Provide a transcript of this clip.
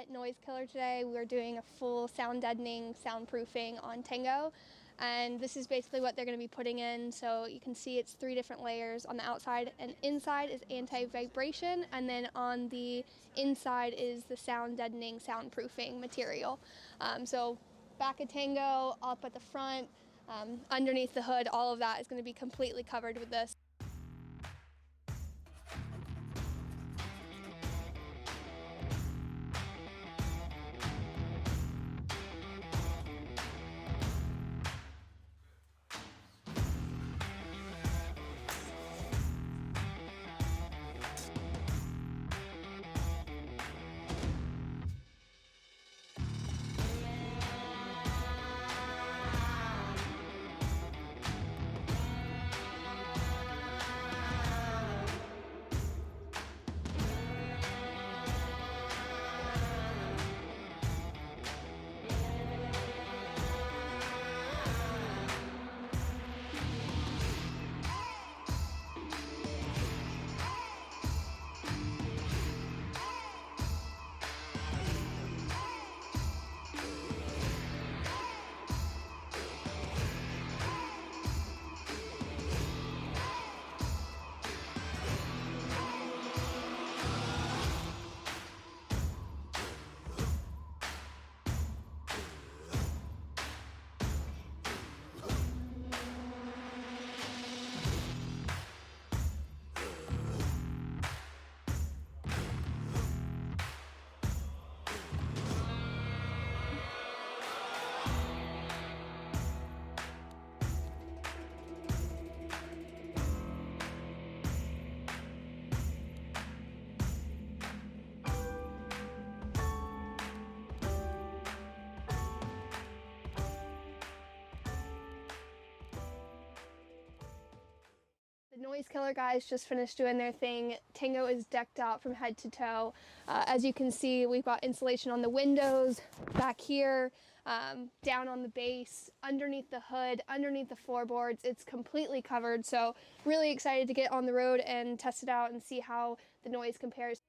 noise killer today. We're doing a full sound deadening, soundproofing on Tango. And this is basically what they're going to be putting in. So you can see it's 3 different layers. On the outside and inside is anti-vibration, and then on the inside is the sound deadening, soundproofing material. So back of Tango, up at the front, underneath the hood, all of that is going to be completely covered with this. The noise killer guys just finished doing their thing. Tango is decked out from head to toe. As you can see, we've got insulation on the windows, back here, down on the base, underneath the hood, underneath the floorboards. It's completely covered, so really excited to get on the road and test it out and see how the noise compares.